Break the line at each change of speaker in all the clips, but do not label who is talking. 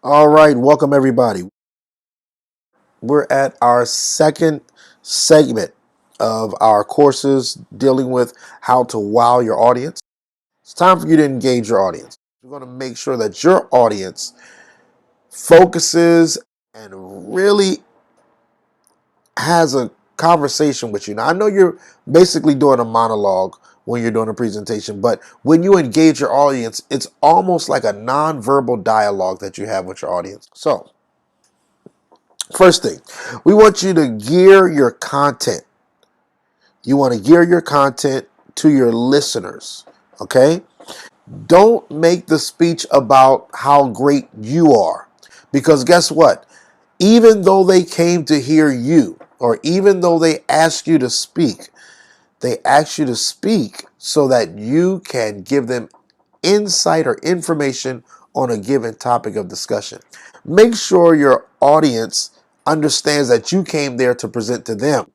All right, welcome everybody. We're at our second segment of our courses dealing with how to wow your audience. It's time for you to engage your audience. We're going to make sure that your audience focuses and really has a conversation with you. Now, I know you're basically doing a monologue when you're doing a presentation, but when you engage your audience, it's almost like a nonverbal dialogue that you have with your audience. So, first thing, we want you to gear your content. You want to gear your content to your listeners, okay? Don't make the speech about how great you are. Because guess what? Even though they came to hear you, or even though they asked you to speak, they ask you to speak so that you can give them insight or information on a given topic of discussion. Make sure your audience understands that you came there to present to them.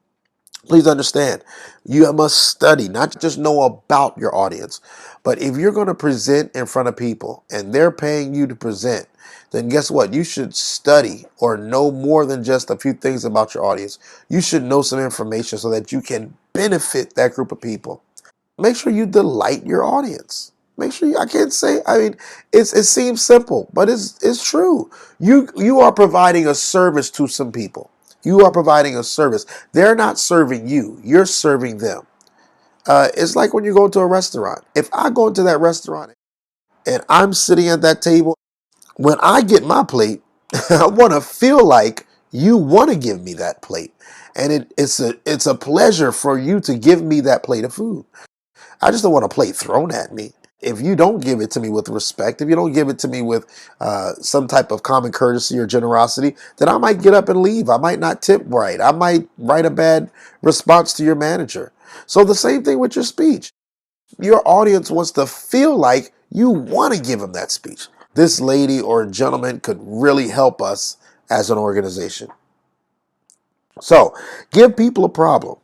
Please understand, you must study, not just know about your audience. But if you're going to present in front of people and they're paying you to present, then guess what? You should study or know more than just a few things about your audience. You should know some information so that you can benefit that group of people. Make sure you delight your audience. Make sure I can't say, I mean, it seems simple, but it's true. You are providing a service to some people. You are providing a service. They're not serving you. You're serving them. It's like when you go to a restaurant. If I go into that restaurant and I'm sitting at that table, when I get my plate, I want to feel like you want to give me that plate, and it's a pleasure for you to give me that plate of food. I just don't want a plate thrown at me. If you don't give it to me with respect, if you don't give it to me with some type of common courtesy or generosity, then I might get up and leave. I might not tip right. I might write a bad response to your manager. So the same thing with your speech. Your audience wants to feel like you want to give them that speech. This lady or gentleman could really help us as an organization. So, give people a problem.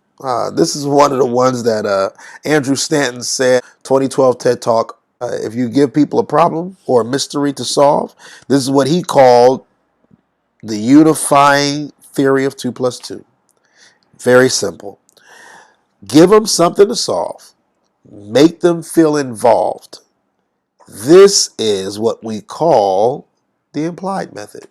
This is one of the ones that Andrew Stanton said, 2012 TED Talk. If you give people a problem or a mystery to solve, this is what he called the unifying theory of 2 plus 2. Very simple. Give them something to solve. Make them feel involved. This is what we call the implied method.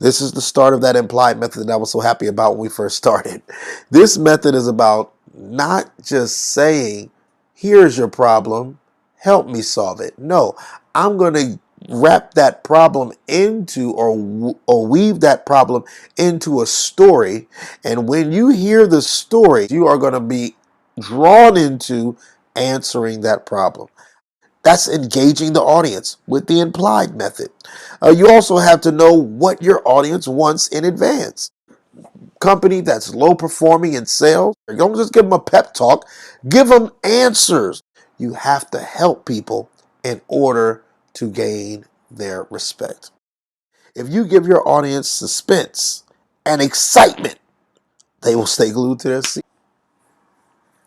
This is the start of that implied method that I was so happy about when we first started. This method is about not just saying, here's your problem, help me solve it. No, I'm going to wrap that problem into or weave that problem into a story. And when you hear the story, you are going to be drawn into answering that problem. That's engaging the audience with the implied method. You also have to know what your audience wants in advance. Company that's low performing in sales, you don't just give them a pep talk, give them answers. You have to help people in order to gain their respect. If you give your audience suspense and excitement, they will stay glued to their seat.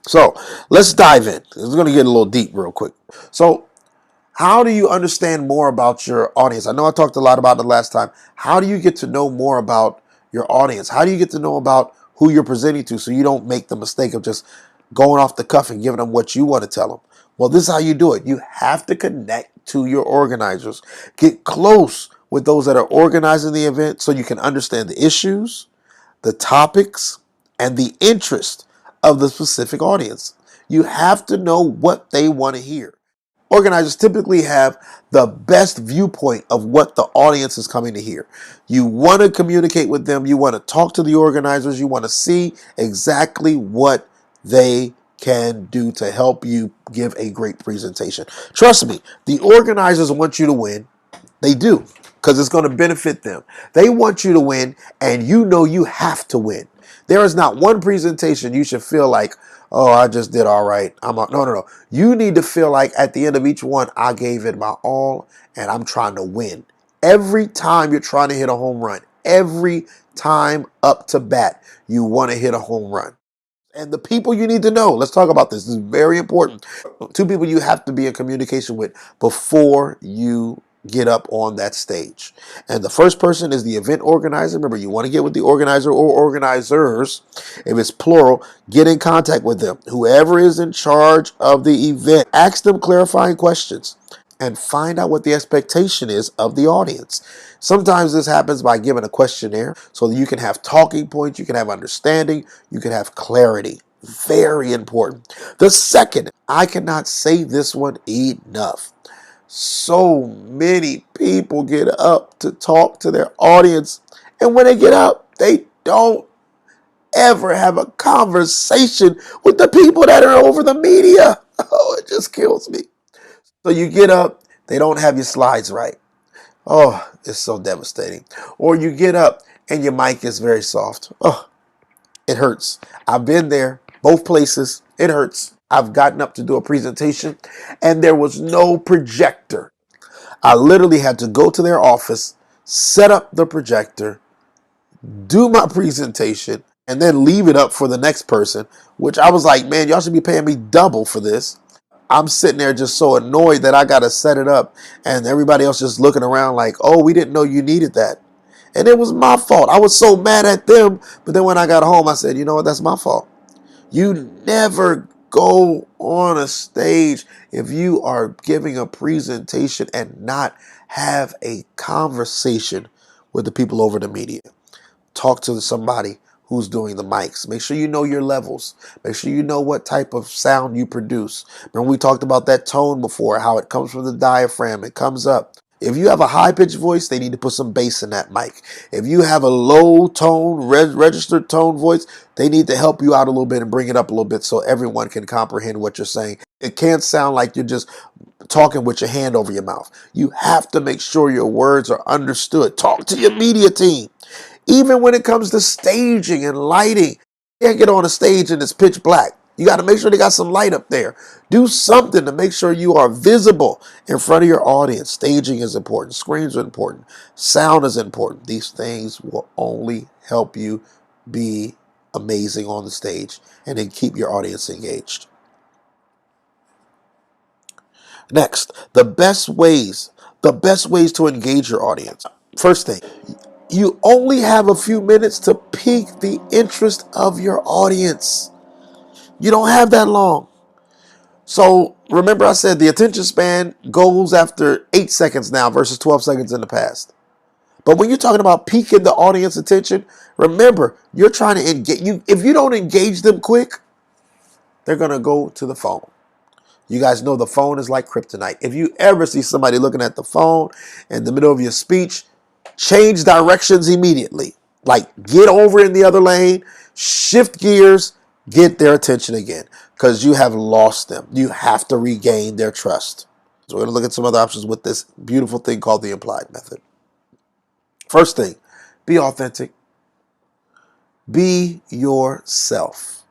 So let's dive in. It's going to get a little deep real quick. So how do you understand more about your audience? I know I talked a lot about it last time. How do you get to know more about your audience? How do you get to know about who you're presenting to so you don't make the mistake of just going off the cuff and giving them what you want to tell them? Well, this is how you do it. You have to connect to your organizers. Get close with those that are organizing the event so you can understand the issues, the topics, and the interest of the specific audience. You have to know what they want to hear. Organizers typically have the best viewpoint of what the audience is coming to hear. You want to communicate with them. You want to talk to the organizers. You want to see exactly what they can do to help you give a great presentation. Trust me, the organizers want you to win. They do, because it's going to benefit them. They want you to win, and you know you have to win. There is not one presentation you should feel like, oh, I just did all right. No. You need to feel like at the end of each one, I gave it my all, and I'm trying to win. Every time you're trying to hit a home run, every time up to bat, you want to hit a home run. And the people you need to know, let's talk about this. This is very important. Two people you have to be in communication with before you get up on that stage. And the first person is the event organizer. Remember, you want to get with the organizer or organizers. If it's plural, get in contact with them. Whoever is in charge of the event, ask them clarifying questions and find out what the expectation is of the audience. Sometimes this happens by giving a questionnaire so that you can have talking points, you can have understanding, you can have clarity. Very important. The second, I cannot say this one enough. So many people get up to talk to their audience, and when they get up, they don't ever have a conversation with the people that are over the media. Oh, it just kills me. So you get up, they don't have your slides right. Oh, it's so devastating. Or you get up and your mic is very soft. Oh, it hurts. I've been there, both places. It hurts. I've gotten up to do a presentation and there was no projector. I literally had to go to their office, set up the projector, do my presentation, and then leave it up for the next person, which I was like, man, y'all should be paying me double for this. I'm sitting there just so annoyed that I got to set it up and everybody else just looking around like, oh, we didn't know you needed that. And it was my fault. I was so mad at them. But then when I got home, I said, you know what? That's my fault. You never go on a stage if you are giving a presentation and not have a conversation with the people over the media. Talk to somebody who's doing the mics. Make sure you know your levels. Make sure you know what type of sound you produce. Remember we talked about that tone before, how it comes from the diaphragm. It comes up. If you have a high-pitched voice, they need to put some bass in that mic. If you have a low tone, registered tone voice, they need to help you out a little bit and bring it up a little bit so everyone can comprehend what you're saying. It can't sound like you're just talking with your hand over your mouth. You have to make sure your words are understood. Talk to your media team. Even when it comes to staging and lighting, you can't get on a stage and it's pitch black. You got to make sure they got some light up there. Do something to make sure you are visible in front of your audience. Staging is important. Screens are important. Sound is important. These things will only help you be amazing on the stage and then keep your audience engaged. Next, the best ways to engage your audience. First thing, you only have a few minutes to pique the interest of your audience. You don't have that long. So remember I said the attention span goes after 8 seconds now versus 12 seconds in the past. But when you're talking about piquing the audience attention, remember, you're trying to engage. If you don't engage them quick, they're going to go to the phone. You guys know the phone is like kryptonite. If you ever see somebody looking at the phone in the middle of your speech, change directions immediately. Like get over in the other lane, shift gears, get their attention again because you have lost them. You have to regain their trust. So we're going to look at some other options with this beautiful thing called the implied method. First thing, be authentic. Be yourself.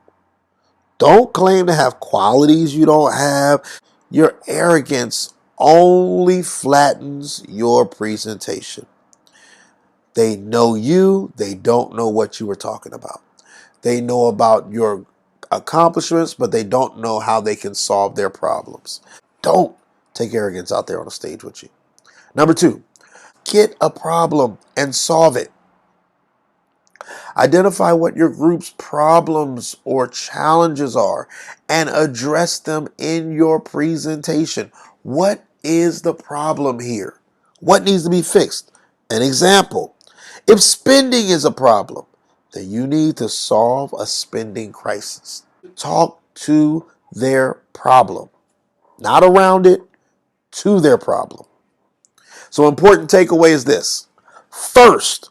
Don't claim to have qualities you don't have. Your arrogance only flattens your presentation. They know you. They don't know what you were talking about. They know about your accomplishments, but they don't know how they can solve their problems. Don't take arrogance out there on the stage with you. Number 2, get a problem and solve it. Identify what your group's problems or challenges are and address them in your presentation. What is the problem here? What needs to be fixed? An example, if spending is a problem, then you need to solve a spending crisis. Talk to their problem, not around it, to their problem. So important takeaway is this. First,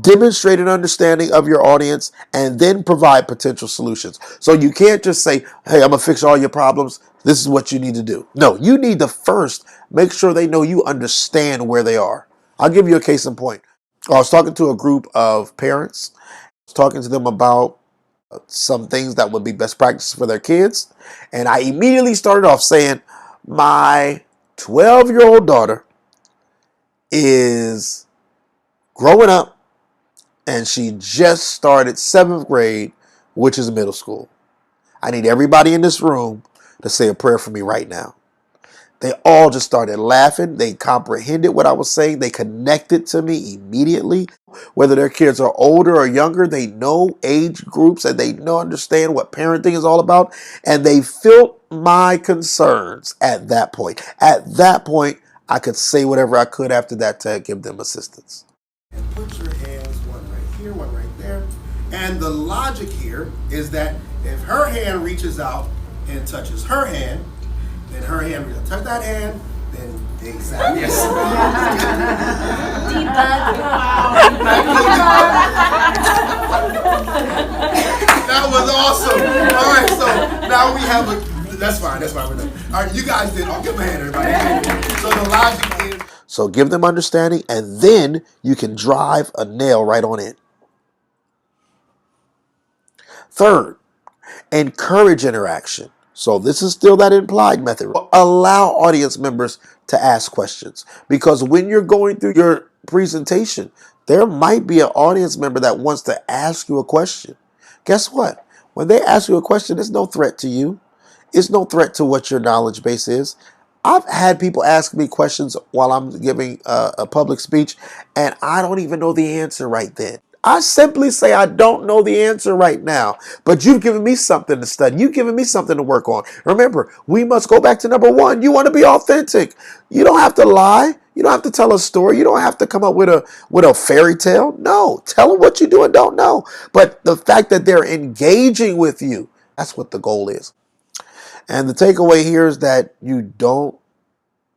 demonstrate an understanding of your audience and then provide potential solutions. So you can't just say, hey, I'm going to fix all your problems. This is what you need to do. No, you need to first make sure they know you understand where they are. I'll give you a case in point. I was talking to a group of parents, talking to them about some things that would be best practices for their kids. And I immediately started off saying, my 12-year-old daughter is growing up and she just started 7th grade, which is middle school. I need everybody in this room to say a prayer for me right now. They all just started laughing. They comprehended what I was saying. They connected to me immediately. Whether their kids are older or younger, they know age groups and they know understand what parenting is all about. And they felt my concerns at that point. At that point, I could say whatever I could after that to give them assistance. And put your hands one right here, one right there. And the logic here is that if her hand reaches out and touches her hand, then her hand will touch that hand, then exactly. Yes. That was awesome. All right, so now we have that's fine, we're done. All right, you guys did, I'll give them a hand, everybody. So the logic is. So give them understanding, and then you can drive a nail right on it. Third, encourage interaction. So this is still that implied method. Allow audience members to ask questions, because when you're going through your presentation, there might be an audience member that wants to ask you a question. Guess what? When they ask you a question, it's no threat to you. It's no threat to what your knowledge base is. I've had people ask me questions while I'm giving a public speech, and I don't even know the answer right then. I simply say I don't know the answer right now, but you've given me something to study. You've given me something to work on. Remember, we must go back to number one. You want to be authentic. You don't have to lie. You don't have to tell a story. You don't have to come up with a fairy tale. No, tell them what you do and don't know. But the fact that they're engaging with you, that's what the goal is. And the takeaway here is that you don't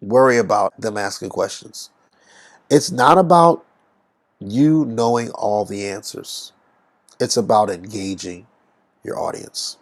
worry about them asking questions. It's not about you knowing all the answers. It's about engaging your audience.